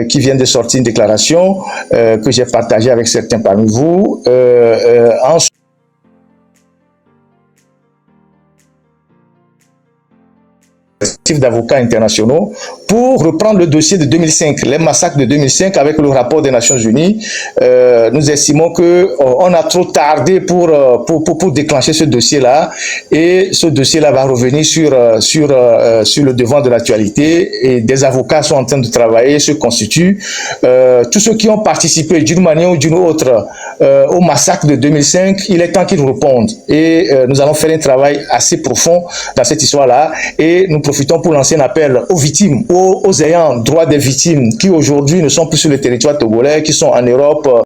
qui vient de sortir une déclaration que j'ai partagée avec certains parmi vous. D'avocats internationaux pour reprendre le dossier de 2005, les massacres de 2005 avec le rapport des Nations Unies. Nous estimons que on a trop tardé pour déclencher ce dossier-là, et ce dossier-là va revenir sur le devant de l'actualité, et des avocats sont en train de travailler, se constituent. Tous ceux qui ont participé d'une manière ou d'une autre au massacre de 2005, il est temps qu'ils répondent, et nous allons faire un travail assez profond dans cette histoire-là, et nous profitons pour lancer un appel aux victimes, aux ayants droit des victimes qui aujourd'hui ne sont plus sur le territoire togolais, qui sont en Europe,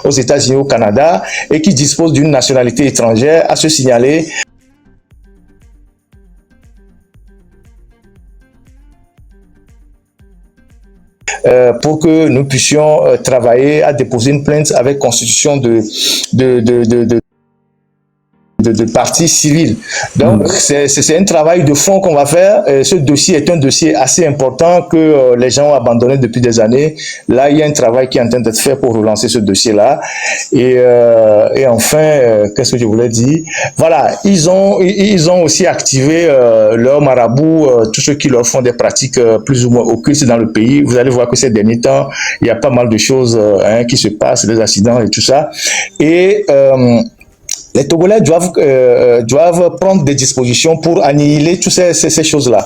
aux États-Unis, au Canada, et qui disposent d'une nationalité étrangère, à se signaler. Pour que nous puissions travailler à déposer une plainte avec constitution de partie civile. Donc, c'est un travail de fond qu'on va faire. Ce dossier est un dossier assez important que les gens ont abandonné depuis des années. Là, il y a un travail qui est en train d'être fait pour relancer ce dossier-là. Et enfin, qu'est-ce que je voulais dire? Voilà, ils ont aussi activé leurs marabouts, tous ceux qui leur font des pratiques plus ou moins occultes dans le pays. Vous allez voir que ces derniers temps, il y a pas mal de choses qui se passent, des accidents et tout ça. Et les Togolais doivent prendre des dispositions pour annihiler toutes ces choses-là.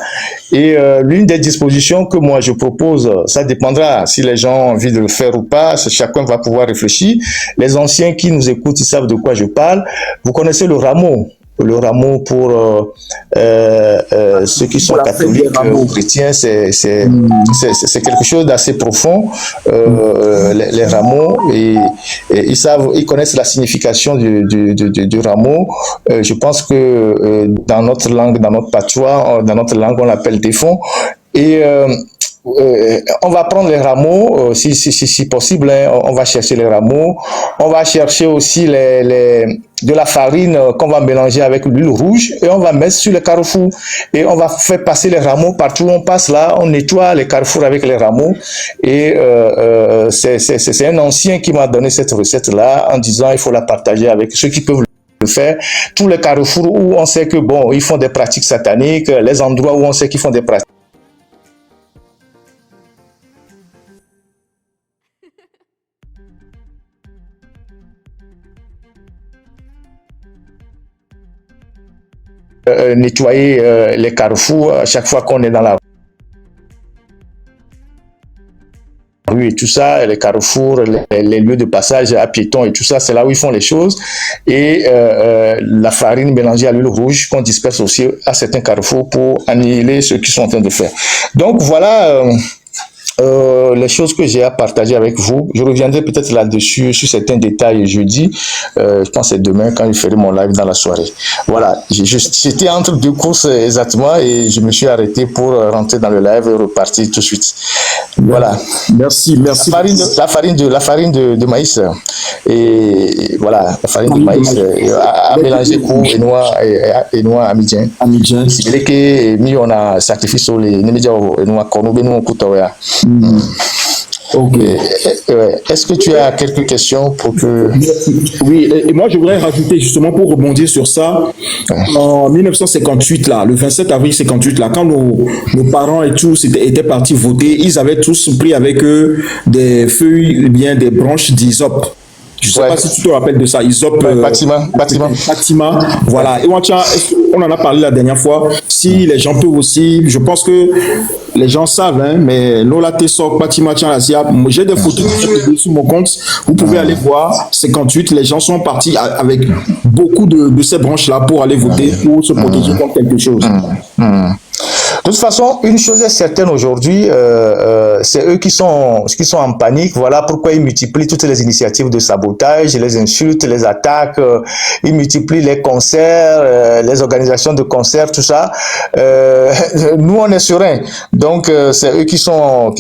Et l'une des dispositions que moi je propose, ça dépendra si les gens ont envie de le faire ou pas, chacun va pouvoir réfléchir. Les anciens qui nous écoutent, ils savent de quoi je parle. Vous connaissez le rameau. Le rameau pour ceux qui sont catholiques ou chrétiens, c'est quelque chose d'assez profond. Les rameaux, et ils connaissent la signification du rameau. Je pense que dans notre langue, dans notre patois, on l'appelle défend. Et on va prendre les rameaux, si possible, hein, on va chercher les rameaux. On va chercher aussi de la farine qu'on va mélanger avec l'huile rouge, et on va mettre sur les carrefours, et on va faire passer les rameaux partout où on passe. Là, on nettoie les carrefours avec les rameaux, et c'est un ancien qui m'a donné cette recette-là en disant il faut la partager avec ceux qui peuvent le faire. Tous les carrefours où on sait que bon, ils font des pratiques sataniques, les endroits où on sait qu'ils font des pratiques nettoyer les carrefours à chaque fois qu'on est dans la rue et tout ça, les carrefours, les lieux de passage à piétons et tout ça, c'est là où ils font les choses. Et la farine mélangée à l'huile rouge qu'on disperse aussi à certains carrefours pour annihiler ce qu'ils sont en train de faire. Donc voilà les choses que j'ai à partager avec vous. Je reviendrai peut-être là-dessus sur certains détails jeudi. Je pense que c'est demain quand je ferai mon live dans la soirée. Voilà, j'étais entre deux courses exactement, et je me suis arrêté pour rentrer dans le live et repartir tout de suite. Voilà. Merci. La farine de maïs. Et voilà, la farine de maïs à mélanger court et noix à midi. C'est que mi on a sacrifié sur les médias et noix cornobé nous kutaoya. Ok. Est-ce que tu as quelques questions pour que... Oui, et moi je voudrais rajouter justement pour rebondir sur ça, en 1958 là, le 27 avril 58 là, quand nos parents et tous étaient partis voter, ils avaient tous pris avec eux des feuilles, bien des branches d'hysope. Je ne sais pas si tu te rappelles de ça, Hysope. Bâtiment. Voilà. Et on en a parlé la dernière fois. Si les gens peuvent aussi, je pense que les gens savent, hein, mais Lola Tessok, Bâtiment, j'ai des photos sur mon compte. Vous pouvez aller voir. 58, les gens sont partis avec beaucoup de ces branches-là pour aller voter, pour se protéger contre quelque chose. De toute façon, une chose est certaine aujourd'hui, c'est eux qui sont en panique. Voilà pourquoi ils multiplient toutes les initiatives de sabotage, les insultes, les attaques. Ils multiplient les concerts, les organisations de concerts, tout ça. Nous, on est sereins. Donc, c'est eux qui sont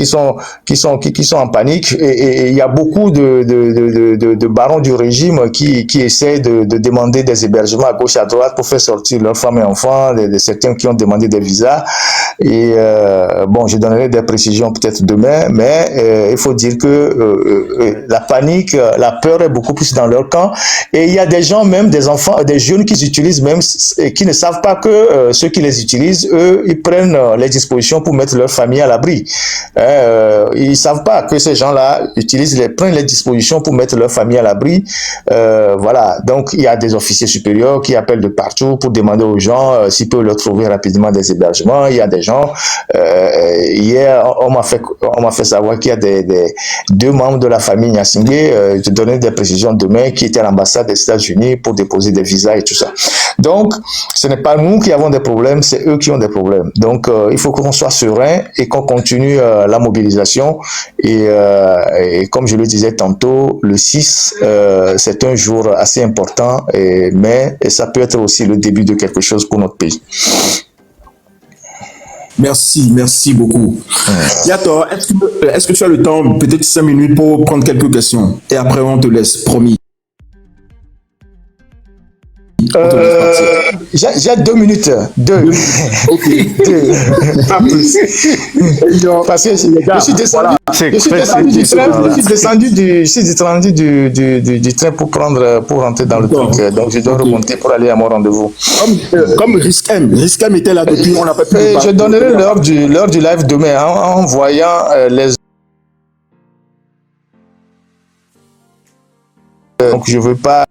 en panique. Et il y a beaucoup de barons du régime qui essaient de demander des hébergements à gauche, à droite pour faire sortir leurs femmes et enfants, certains qui ont demandé des visas. Et bon, je donnerai des précisions peut-être demain, mais il faut dire que la panique, la peur est beaucoup plus dans leur camp. Et il y a des gens, même des enfants, des jeunes qui utilisent même, qui ne savent pas que ceux qui les utilisent, eux, ils prennent les dispositions pour mettre leur famille à l'abri. Ils ne savent pas que ces gens-là prennent les dispositions pour mettre leur famille à l'abri. Voilà. Donc, il y a des officiers supérieurs qui appellent de partout pour demander aux gens s'ils peuvent leur trouver rapidement des hébergements. Il y a des gens, hier, on m'a fait savoir qu'il y a deux membres de la famille Nyassingbe, je donnais des précisions demain, qui étaient à l'ambassade des États-Unis pour déposer des visas et tout ça. Donc, ce n'est pas nous qui avons des problèmes, c'est eux qui ont des problèmes. Donc, il faut qu'on soit serein et qu'on continue la mobilisation. Et comme je le disais tantôt, le 6, c'est un jour assez important, mais ça peut être aussi le début de quelque chose pour notre pays. Merci beaucoup. Yator, est-ce que tu as le temps, peut-être 5 minutes pour prendre quelques questions et après on te laisse, promis. J'ai 2 minutes. Ok. Pas plus. Parce que je suis descendu, du train pour rentrer dans le truc. Donc je dois remonter pour aller à mon rendez-vous. Comme Riskem était là depuis, on n'a pas pu. Je donnerai l'heure du live demain en voyant les. Donc je veux pas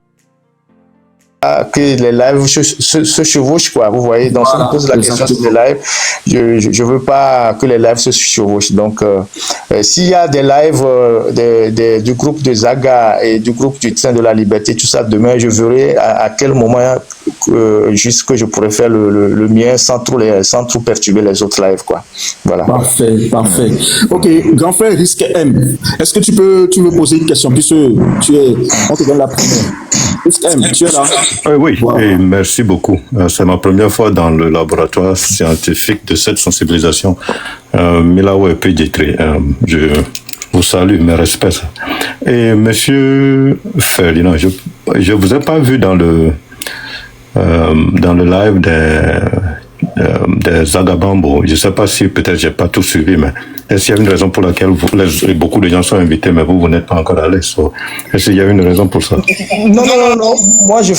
que les lives se chevauchent, quoi. Vous voyez, donc si on pose la question sur les lives, je veux pas que les lives se chevauchent. Donc, s'il y a des lives du groupe de Zaga et du groupe du Train de la Liberté, tout ça, demain, je verrai à quel moment juste que je pourrais faire le mien sans trop perturber les autres lives, quoi. Voilà. Parfait. Ok, grand frère Risque M, est-ce que tu veux poser une question puisque on te donne la première. Risque M, tu es là? Oui, wow. Et merci beaucoup. C'est ma première fois dans le laboratoire scientifique de cette sensibilisation. Milawa et Péditré, je vous salue, mes respects. Et monsieur Ferdinand, je vous ai pas vu dans le live des Zagabambo. Je ne sais pas si peut-être j'ai pas tout suivi, mais est-ce qu'il y a une raison pour laquelle beaucoup de gens sont invités, mais vous n'êtes pas encore allés? Est-ce qu'il y a une raison pour ça? Non. Moi, je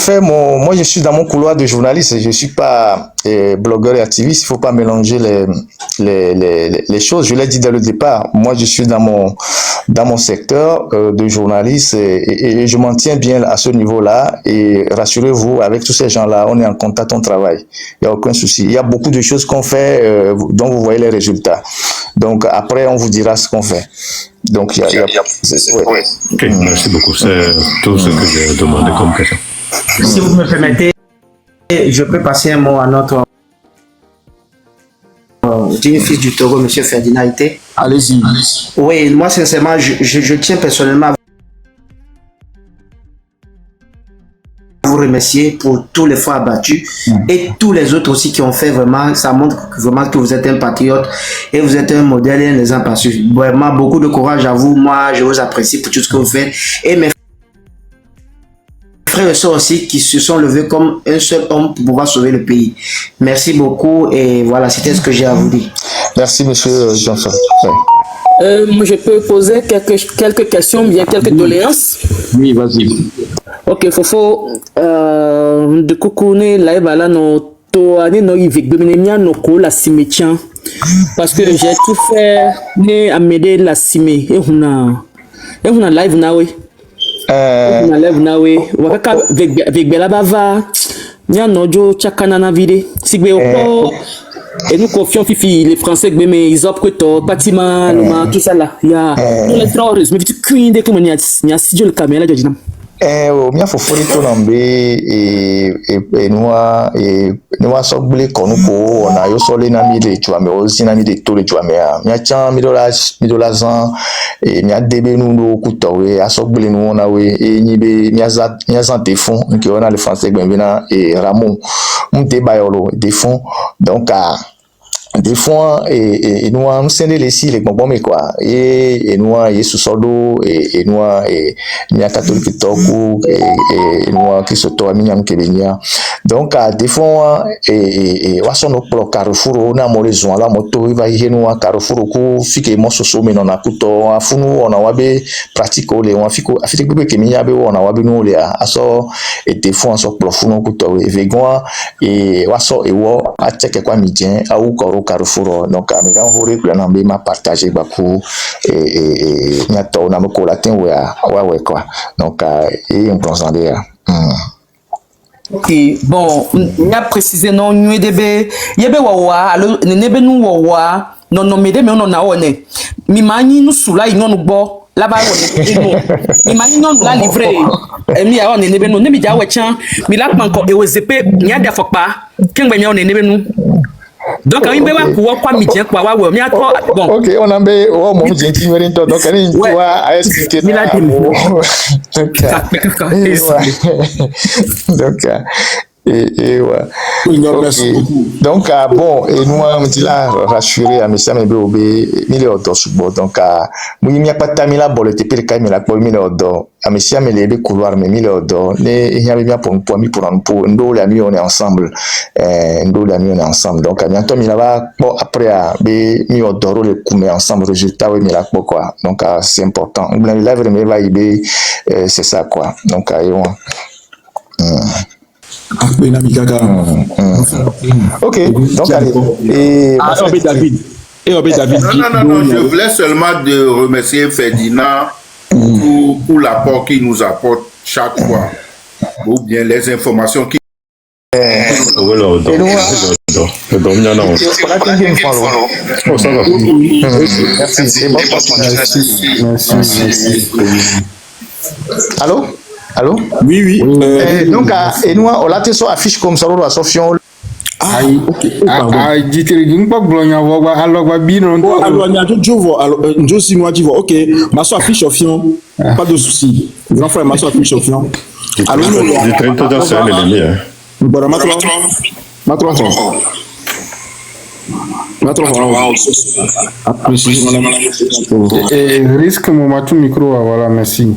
suis dans mon couloir de journaliste. Je suis pas blogueur et activiste. Il faut pas mélanger les choses. Je l'ai dit dès le départ. Moi, je suis dans mon secteur de journaliste et je m'en tiens bien à ce niveau-là. Et rassurez-vous, avec tous ces gens-là, on est en contact, on travaille. Il n'y a aucun souci. Il y a beaucoup de choses qu'on fait dont vous voyez les résultats. Donc après, on vous dira ce qu'on fait. Donc Ok, merci beaucoup. C'est tout ce que j'ai demandé comme question. Si vous me permettez, je peux passer un mot à notre digne fils du Togo, M. Ferdinand Ité. Allez-y. Oui, moi sincèrement, je tiens personnellement à vous remercier pour tous les efforts abattus et tous les autres aussi qui ont fait vraiment, ça montre vraiment que vous êtes un patriote et vous êtes un modèle et un exemple à suivre. Vraiment beaucoup de courage à vous, moi je vous apprécie pour tout ce que vous faites et mes frères et sœurs aussi qui se sont levés comme un seul homme pour pouvoir sauver le pays. Merci beaucoup et voilà, c'était ce que j'ai à vous dire. Merci monsieur Johnson. Moi, je peux poser quelques questions, bien quelques doléances. Oui, vas-y. Ok, Fofo, de Kokone, là, voilà, no, to, ane, no, yvik, dominemia, no, ko, la cimetière. Parce que j'ai tout fait, ne, à m'aider la cimé, et on a live, na, oui. On a live, na, oui. Wakaka, avec Bella Bava, nya, no, jo, chakana, na, vide. Sigbe, et nous confions Fifi, les Français, mais ils ont pris tout, bâtiment, tout ça là. Il y a tous les travailleurs, mais tu cuis dès que il y a si je le caméra de Djinam. Mia fofori to nambe e noa so gbele konu ko ona yo so le na mi de tuame o si na mi de to le tuame a mia chan mi do la zan mia debe nu no kutowe aso gbele nu na we nyibe mia zan te fond nke ona le français gbenbe na Ramon mte bayolo de fond donc des fois et nous on s'est laissé les bonbons mais quoi et nous et sous soldo et nous et mia catholique toku et nous qui se toa miam kebenia donc des fois et waso no pro carrefour na mo les la moto va y nous carrefour ko fike mo soso mais non akuto afunu ona wabe pratique le on fiko afite gbe kemia be ona wabe no le aso et des fois on so profuno kuto et vegan et waso e wo a check kwa midien a ou Carrefour donc ami kan hore kula na be ma partager baku et nyato na ko latin ouais quoi donc et on pense en dire Ok, bon, on a précisé non, nous debe, yebe wawa, alors nebe nous wawa, non non mede mais on en a one. Mi mani nous soula ils nous bo, là-bas on est nous. Mi mani non la livré. Mi a on est nebe nous, nebe dia wechan, mi la panko e wezepe, nya dia fokpa, kengbe mi on est nebe nous. Donc, quand il va pouvoir quoi midi quoi ouais mais bon ok on a be o mo jenti ngori to donc ni toi a expliquer donc et ouais. Okay. Donc bon et nous on dit là rassurer à monsieur mais be mille auto subo donc moi mi a pas tamila bolete per kai mi la ko mille auto à monsieur mais les couloir mais mille auto ne il y a bien pour mi pour ndo la mi on est ensemble ndo la mi on est ensemble donc bientôt mi là va bon après be mi auto le coup mais ensemble résultat oui mi la quoi donc c'est important on la vraiment va y c'est ça quoi donc ok, donc allez. Et David. Non, je voulais seulement de remercier Ferdinand pour l'apport qu'il nous apporte chaque fois, ou bien les informations qu'il Allô? Allô? Oui. Donc, et nous, on l'a fait sur affiche comme ça, on a Sofion. Ok. Ma soeur affiche Sofion. Pas de souci. Grand frère, ma soeur affiche Sofion. Alors, c'est un ennemi. Risque mon matou micro, voilà, merci.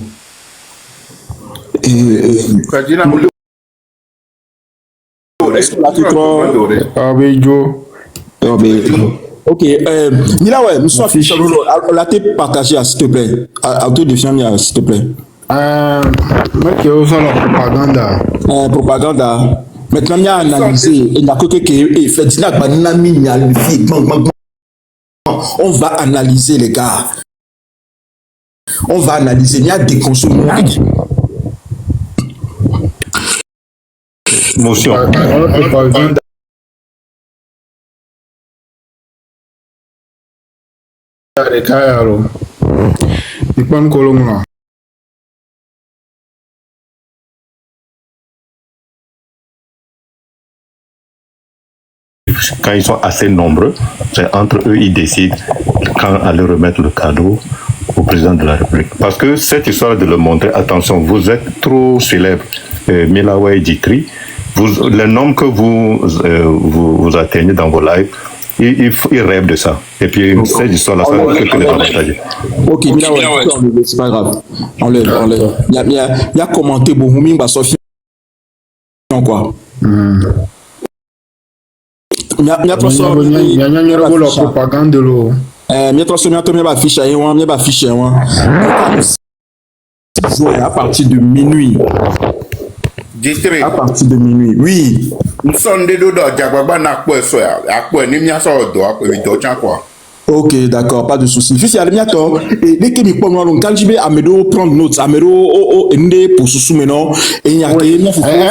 Ok, Mila, ouais, nous sommes affichés. On l'a partagé, s'il te plaît. Autodéfiant, s'il te plaît. Mec, il y a la propagande. Propagande. Maintenant, il y a analysé. Il y a que on va analyser, les gars. On va analyser. Il y a des consommateurs. Motion. Quand ils sont assez nombreux, c'est entre eux ils décident quand aller remettre le cadeau au président de la République. Parce que cette histoire de le montrer, attention, vous êtes trop célèbre, Milawe Djitri, le nombre que vous atteignez dans vos lives, ils rêvent de ça. Et puis cette histoire-là, ça ne peut que les avantager. Ok, Milawe, c'est pas grave. Enlève. Il y a commenté Bohumi Bassofi. Quoi. Il y a la propagande de l'eau. À partir de minuit. District. À partir de minuit, oui. Nous sommes des deux Djababa n'a pas soya. À quoi ni mia so do à quoi. Ok, d'accord, pas de souci. Fils, il y a le miato. Et dès que nous prenons quand je vais Amedo prendre notes, Amedo ende pour sous maintenant. Et il y a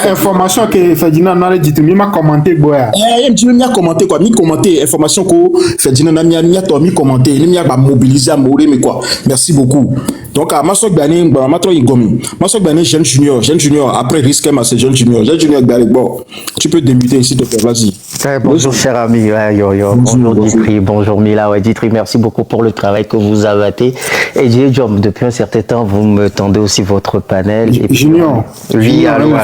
information que Ferdinand n'a dit, mais m'a commenté boya. Il m'a commenté quoi, mi commenté information que Ferdinand n'a miato mi commenté, il m'a pas mobilisé à mourir mais quoi. Merci beaucoup. Donc à Masok Bani, Matro Igomi. Masok Bani jeune junior après risque ma c'est jeune junior bon. Tu peux débuter ici te plaît, vas-y. Bonjour cher ami, bonjour Djitri, bonjour Mila, Djitri, merci beaucoup pour le travail que vous avez fait. Et Djidjom, depuis un certain temps, vous me tendez aussi votre panel. Et Junior. Oui, allô.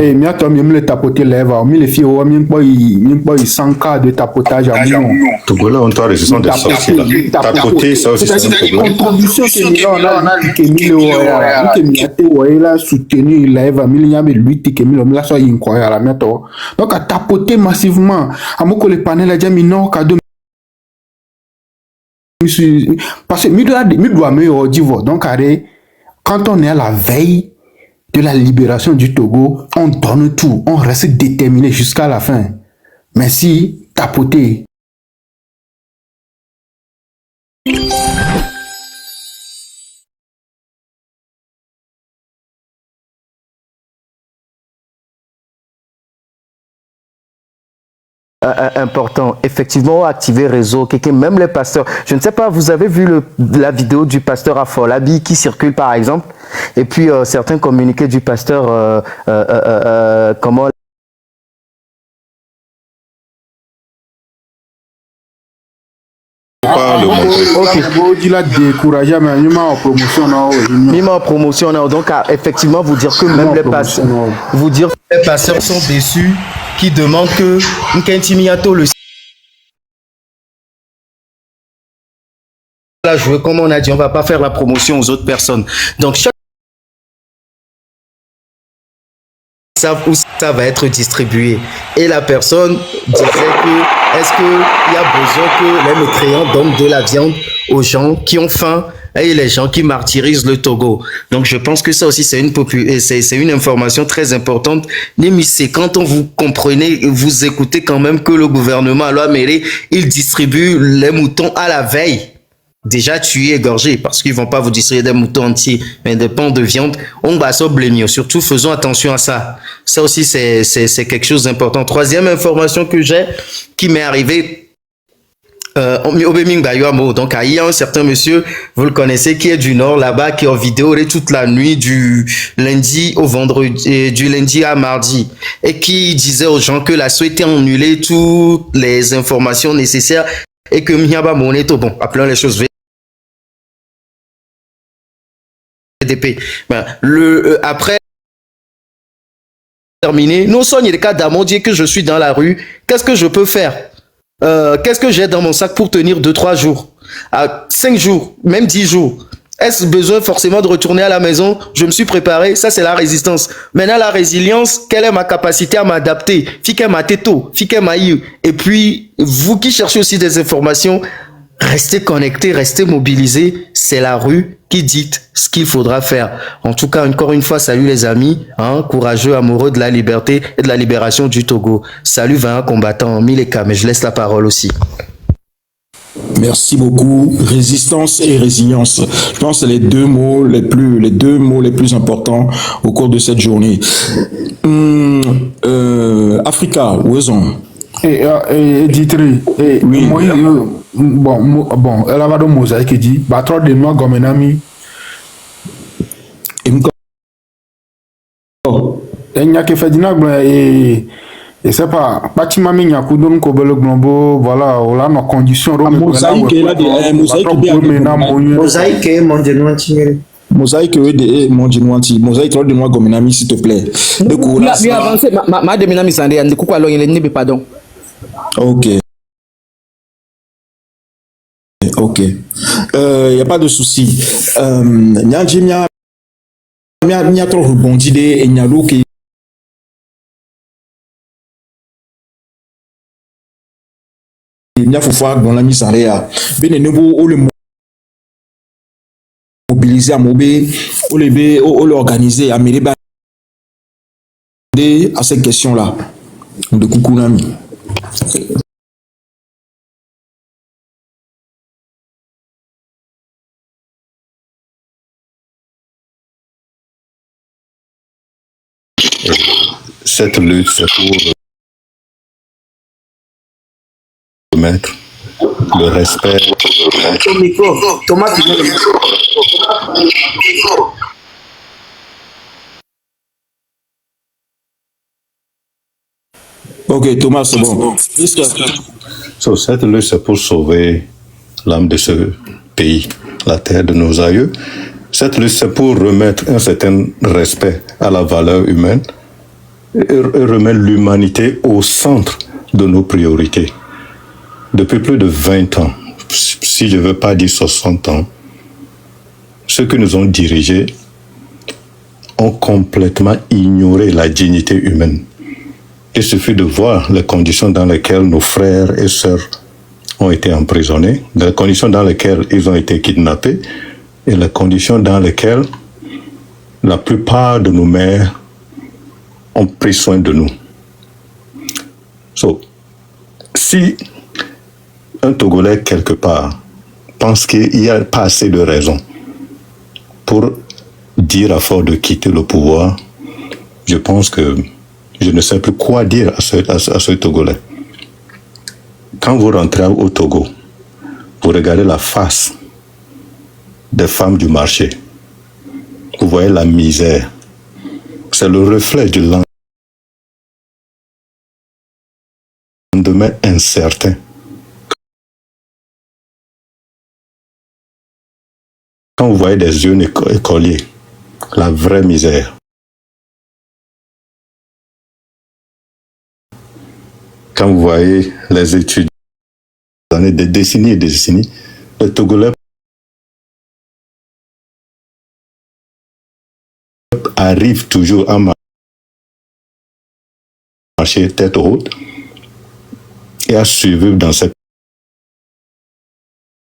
Et mia to mi le tapoter lèvres, mi les filles o mi pas 100 cas de tapotage à nous. Togolais ont toi résistance des sorties. Tapoter, ça aussi c'est un problème. Contribution que mi on a que mi le oya, que mi ate oya la soutenu lèvres, mi y a lutte que mi la so incroyable la mia to. Donc à tapoter massivement, amoko le panel a déjà mi non cadeau. Parce que mi doit me dire donc quand on est à la veille de la libération du Togo, on donne tout, on reste déterminé jusqu'à la fin. Merci, tapoter. Important, effectivement, activer réseau, même les pasteurs. Je ne sais pas, vous avez vu la vidéo du pasteur Afolabi qui circule par exemple, et puis certains communiqués du pasteur comment en promotion, donc effectivement vous dire que même les pasteurs sont déçus, qui demandent que Nkentimiato le la jouer comme on a dit, on va pas faire la promotion aux autres personnes. Donc chaque savent où ça va être distribué. Et la personne disait que est-ce qu'il y a besoin que les mécréants donnent de la viande aux gens qui ont faim et les gens qui martyrisent le Togo. Donc je pense que ça aussi c'est une information très importante. C'est quand on vous comprenez, vous écoutez quand même que le gouvernement à l'Ouaméré, il distribue les moutons à la veille. Déjà tués, égorgés, parce qu'ils vont pas vous distribuer des moutons entiers, mais des pans de viande. On va s'oblémir. Surtout, faisons attention à ça. Ça aussi, c'est quelque chose d'important. Troisième information que j'ai, qui m'est arrivée, donc il y a un certain monsieur, vous le connaissez, qui est du Nord là-bas, qui est en vidéo toute la nuit du lundi au vendredi, du lundi à mardi, et qui disait aux gens que la souhaitait annuler toutes les informations nécessaires et que Miaba Moneto, bon, appelons les choses VDP. Ben, après terminé, nous sommes les cas d'Amondier que je suis dans la rue. Qu'est-ce que je peux faire? Qu'est-ce que j'ai dans mon sac pour tenir 2-3 jours, 5 jours, même 10 jours? Est-ce besoin forcément de retourner à la maison? Je me suis préparé, ça c'est la résistance. Maintenant la résilience, quelle est ma capacité à m'adapter? Fique ma teto, fique ma you. Et puis vous qui cherchez aussi des informations, restez connectés, restez mobilisés. C'est la rue qui dit ce qu'il faudra faire. En tout cas, encore une fois, salut les amis, courageux, amoureux de la liberté et de la libération du Togo. Salut 21 combattants, Mileka, mais je laisse la parole aussi. Merci beaucoup. Résistance et résilience. Je pense que c'est les deux mots les plus importants au cours de cette journée. Africa, où sont? Et Ditri, oui. Bon, elle va dans mosaïque qui dit, battre de noix gomenami. Et n'y a que fait et c'est pas bâtiment mi nyaku don ko belo glombo voilà on a nos conditions mosaïque là de mosaïque mon denwanti mosaïque de mon denwanti mosaïque de moi gomenami s'il te plaît de ko là bien avancé ma de menami sandé andi ko alors il n'est pardon. OK. OK. Y a pas de souci. Nyanji mia trop rebondi de et nyalo qui Niafoufa dans la mise en réa. Bien nouveau ou le mobiliser à Mobé, ou l'organiser à Méreba à cette question-là de Kukunami. Cette lutte, c'est pour mettre le respect. Au micro, Thomas, tu veux le micro. Ok, Thomas, c'est bon. So, cette lutte, c'est pour sauver l'âme de ce pays, la terre de nos aïeux. Cette lutte, c'est pour remettre un certain respect à la valeur humaine. et remettre l'humanité au centre de nos priorités. Depuis plus de 20 ans, si je ne veux pas dire 60 ans, ceux qui nous ont dirigés ont complètement ignoré la dignité humaine. Il suffit de voir les conditions dans lesquelles nos frères et sœurs ont été emprisonnés, les conditions dans lesquelles ils ont été kidnappés et les conditions dans lesquelles la plupart de nos mères ont pris soin de nous. Si un Togolais quelque part pense qu'il n'y a pas assez de raisons pour dire à force de quitter le pouvoir, je pense que je ne sais plus quoi dire à ce Togolais. Quand vous rentrez au Togo, vous regardez la face des femmes du marché, vous voyez la misère. C'est le reflet du lendemain incertain. Quand vous voyez des jeunes écoliers, la vraie misère. Quand vous voyez les étudiants, des décennies et des décennies, les Togolais arrivent toujours à marcher tête haute et à survivre dans ces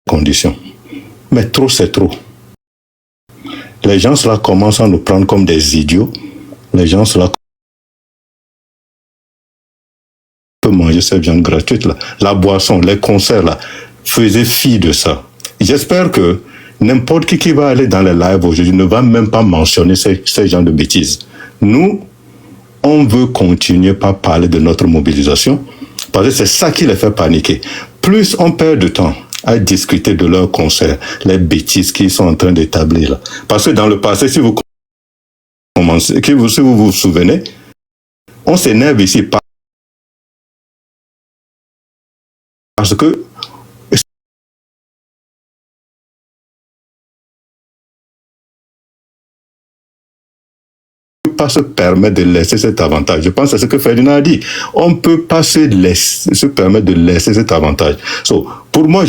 conditions. Mais trop, c'est trop. Les gens là commencent à nous prendre comme des idiots. Les gens là peuvent manger cette viande gratuite là. La boisson, les concerts là, faisaient fi de ça. J'espère que n'importe qui va aller dans les lives aujourd'hui ne va même pas mentionner ces genres de bêtises. Nous, on veut continuer par parler de notre mobilisation parce que c'est ça qui les fait paniquer. Plus on perd de temps à discuter de leurs concerts, les bêtises qu'ils sont en train d'établir là. Parce que dans le passé, si vous vous souvenez, on s'énerve ici parce que pas se permettre de laisser cet avantage. Je pense à ce que Ferdinand a dit. On ne peut pas se permettre de laisser cet avantage. Pour moi,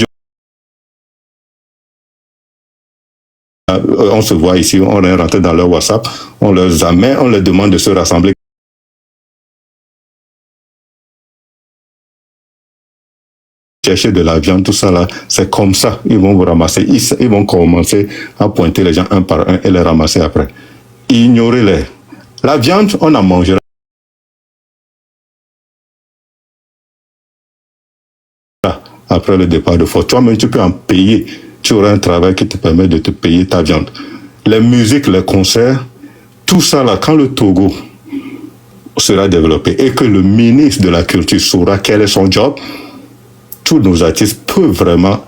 on se voit ici, on est rentré dans leur WhatsApp, on leur amène, on leur demande de se rassembler. Chercher de la viande, tout ça là, c'est comme ça, ils vont vous ramasser. Ils vont commencer à pointer les gens un par un et les ramasser après. Ignorez-les. La viande, on en mangera. Après le départ de force, toi-même, tu peux en payer. Tu auras un travail qui te permet de te payer ta viande. Les musiques, les concerts, tout ça là, quand le Togo sera développé et que le ministre de la Culture saura quel est son job, tous nos artistes peuvent vraiment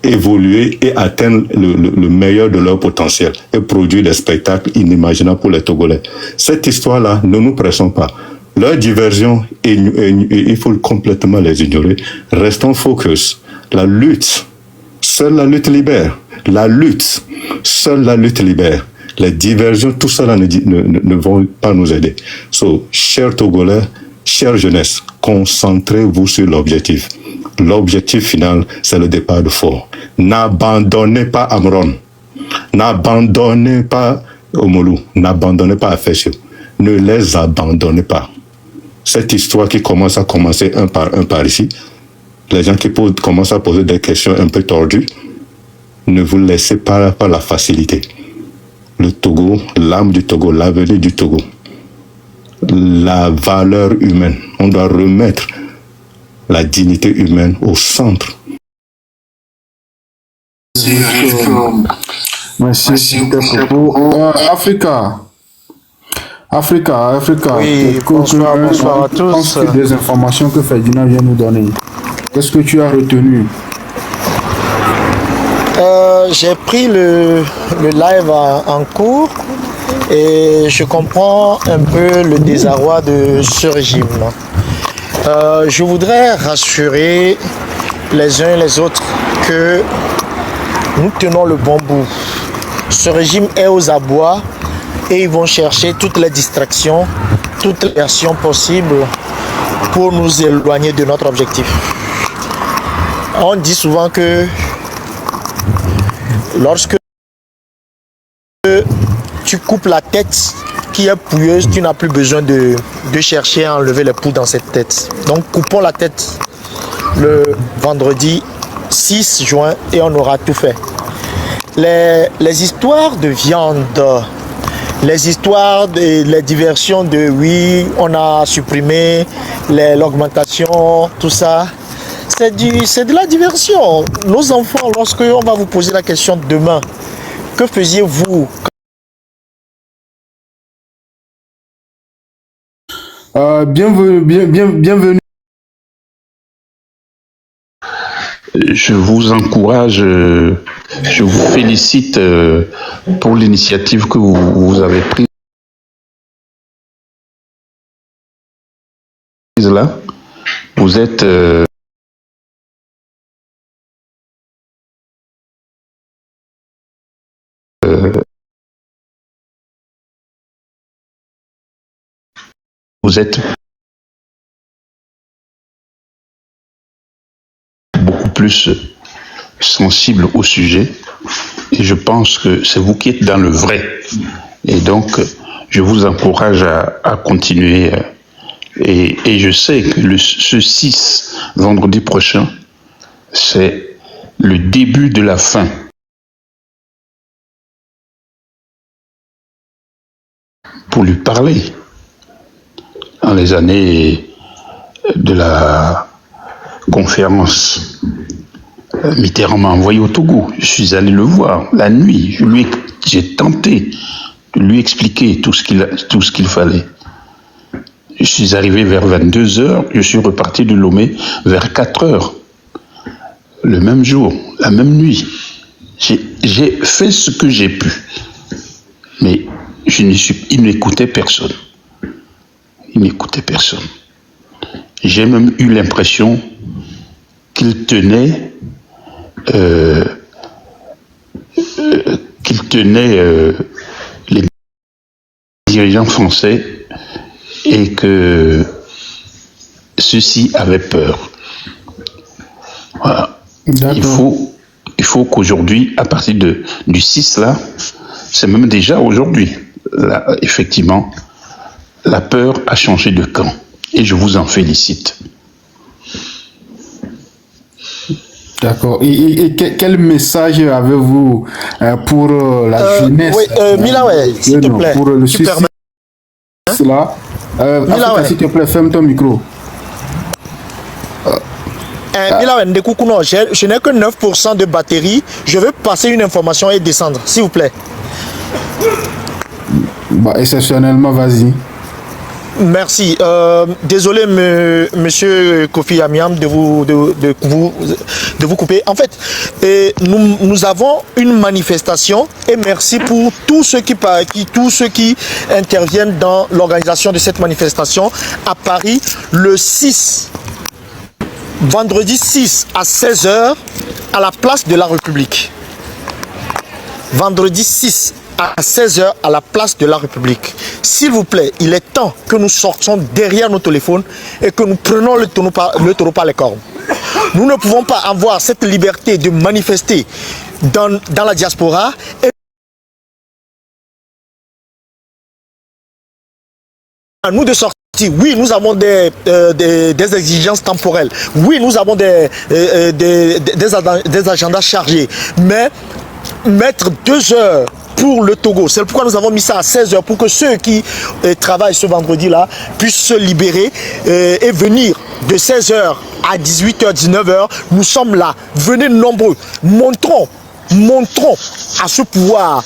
évoluer et atteindre le meilleur de leur potentiel et produire des spectacles inimaginables pour les Togolais. Cette histoire-là, ne nous pressons pas. Leur diversion, il faut complètement les ignorer. Restons focus. La lutte, seule la lutte libère. La lutte, seule la lutte libère. Les diversions, tout ça là ne vont pas nous aider. Chers Togolais, chère jeunesse, concentrez-vous sur l'objectif. L'objectif final, c'est le départ de fort. N'abandonnez pas Amron. N'abandonnez pas Omolu. N'abandonnez pas Afesio. Ne les abandonnez pas. Cette histoire qui commence à commencer un par ici, les gens qui commencent à poser des questions un peu tordues, ne vous laissez pas par la facilité. Le Togo, l'âme du Togo, l'avenir du Togo, la valeur humaine. On doit remettre la dignité humaine au centre. Merci. Africa. Oui, bonsoir à tous. Des informations que Ferdinand vient nous donner. Qu'est-ce que tu as retenu? J'ai pris le live en cours et je comprends un peu le désarroi de ce régime. Je voudrais rassurer les uns et les autres que nous tenons le bon bout. Ce régime est aux abois et ils vont chercher toutes les distractions, toutes les actions possibles pour nous éloigner de notre objectif. On dit souvent que lorsque tu coupes la tête qui est pouilleuse, tu n'as plus besoin de chercher à enlever les poux dans cette tête. Donc coupons la tête le vendredi 6 juin et on aura tout fait. Les histoires de viande, les histoires les diversions de oui, on a supprimé l'augmentation, tout ça, c'est de la diversion. Nos enfants, lorsque on va vous poser la question demain, que faisiez-vous? Bienvenue. Je vous encourage, je vous félicite pour l'initiative que vous avez prise là. Vous êtes beaucoup plus sensible au sujet et je pense que c'est vous qui êtes dans le vrai. Et donc, je vous encourage à continuer. Et je sais que ce 6, vendredi prochain, c'est le début de la fin. Pour lui parler. Dans les années de la conférence, Mitterrand m'a envoyé au Togo. Je suis allé le voir la nuit. J'ai tenté de lui expliquer tout ce qu'il fallait. Je suis arrivé vers 22h, je suis reparti de Lomé vers 4h. Le même jour, la même nuit. J'ai fait ce que j'ai pu. Mais il n'écoutait personne. Il n'écoutait personne. J'ai même eu l'impression qu'il tenait les dirigeants français et que ceux-ci avaient peur. Voilà. Il faut qu'aujourd'hui, à partir du 6 là, c'est même déjà aujourd'hui, là, effectivement, la peur a changé de camp. Et je vous en félicite. D'accord. Et quel message avez-vous pour la jeunesse? Oui, Milawe, s'il te plaît. Pour le suicide là. Africa, s'il te plaît, ferme ton micro. Milawe, je n'ai que 9% de batterie. Je veux passer une information et descendre, s'il vous plaît. Bah, exceptionnellement, vas-y. Merci. Désolé, monsieur Kofi Amiam, de vous couper. En fait, nous avons une manifestation et merci pour tous ceux qui interviennent dans l'organisation de cette manifestation à Paris le 6, vendredi 6 à 16h à la place de la République. Vendredi 6 à 16h à la place de la République. S'il vous plaît, il est temps que nous sortions derrière nos téléphones et que nous prenions le taureau par les cornes. Nous ne pouvons pas avoir cette liberté de manifester dans la diaspora et à nous de sortir. Oui, nous avons des exigences temporelles. Oui, nous avons des agendas chargés. Mais mettre 2 heures pour le Togo, c'est pourquoi nous avons mis ça à 16h, pour que ceux qui travaillent ce vendredi-là puissent se libérer et venir de 16h à 18h, 19h. Nous sommes là. Venez nombreux. Montrons à ce pouvoir,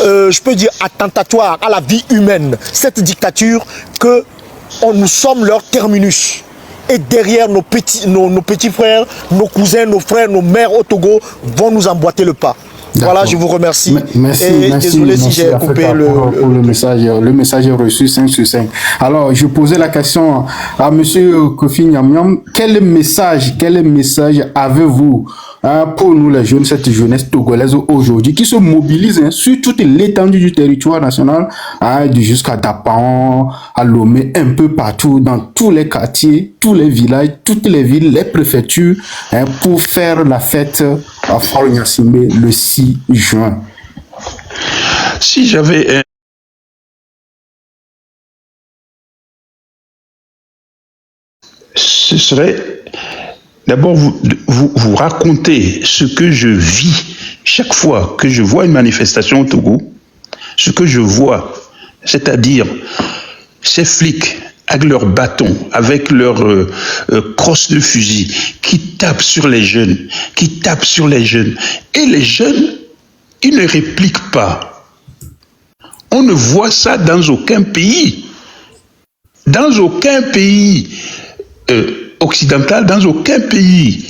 je peux dire attentatoire à la vie humaine, cette dictature, que nous sommes leur terminus. Et derrière nos petits frères, nos cousins, nos frères, nos mères au Togo vont nous emboîter le pas. Voilà, je vous remercie. Merci, désolé si j'ai coupé pour le message. Le message est reçu 5 sur 5. Alors, je posais la question à monsieur Kofi Amiam. Quel message avez-vous pour nous les jeunes, cette jeunesse togolaise aujourd'hui, qui se mobilise sur toute l'étendue du territoire national, jusqu'à Dapan, à Lomé, un peu partout, dans tous les quartiers, tous les villages, toutes les villes, les préfectures, pour faire la fête à Fort Gnassingbé le 6 juin. Si j'avais ce serait d'abord vous raconter ce que je vis chaque fois que je vois une manifestation au Togo, ce que je vois, c'est-à-dire ces flics avec leurs bâtons, avec leurs crosses de fusil, qui tapent sur les jeunes, Et les jeunes, ils ne répliquent pas. On ne voit ça dans aucun pays. Dans aucun pays occidental, dans aucun pays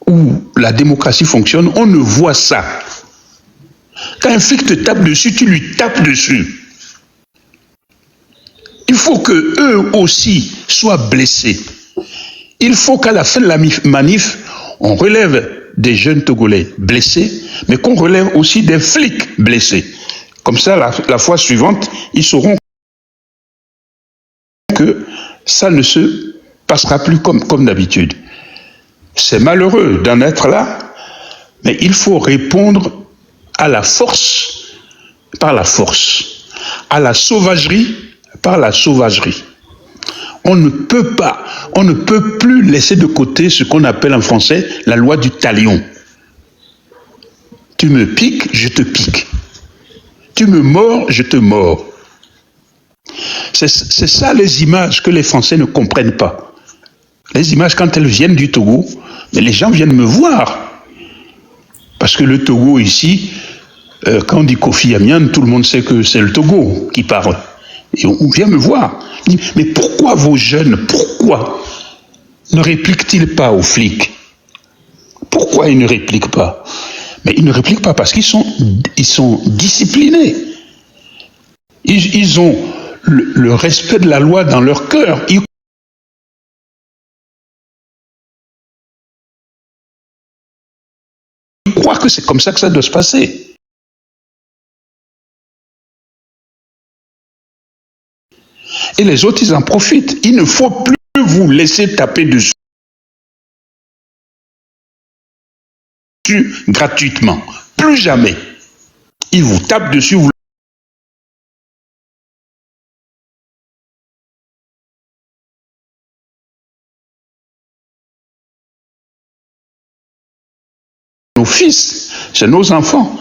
où la démocratie fonctionne, on ne voit ça. Quand un flic te tape dessus, tu lui tapes dessus. Il faut qu'eux aussi soient blessés. Il faut qu'à la fin de la manif, on relève des jeunes Togolais blessés, mais qu'on relève aussi des flics blessés. Comme ça, la fois suivante, ils sauront que ça ne se passera plus comme d'habitude. C'est malheureux d'en être là, mais il faut répondre à la force par la force, à la sauvagerie par la sauvagerie. On ne peut plus laisser de côté ce qu'on appelle en français la loi du talion. Tu me piques, je te pique. Tu me mords, je te mords. C'est ça les images que les Français ne comprennent pas. Les images, quand elles viennent du Togo, mais les gens viennent me voir. Parce que le Togo ici, quand on dit Kofi Annan, tout le monde sait que c'est le Togo qui parle. Et on vient me voir. Mais pourquoi vos jeunes, pourquoi ne répliquent-ils pas aux flics? Pourquoi ils ne répliquent pas? Mais ils ne répliquent pas parce qu'ils sont disciplinés. Ils ont le respect de la loi dans leur cœur. Ils croient que c'est comme ça que ça doit se passer. Et les autres, ils en profitent. Il ne faut plus vous laisser taper dessus gratuitement. Plus jamais. Ils vous tapent dessus, vous nos fils, c'est nos enfants.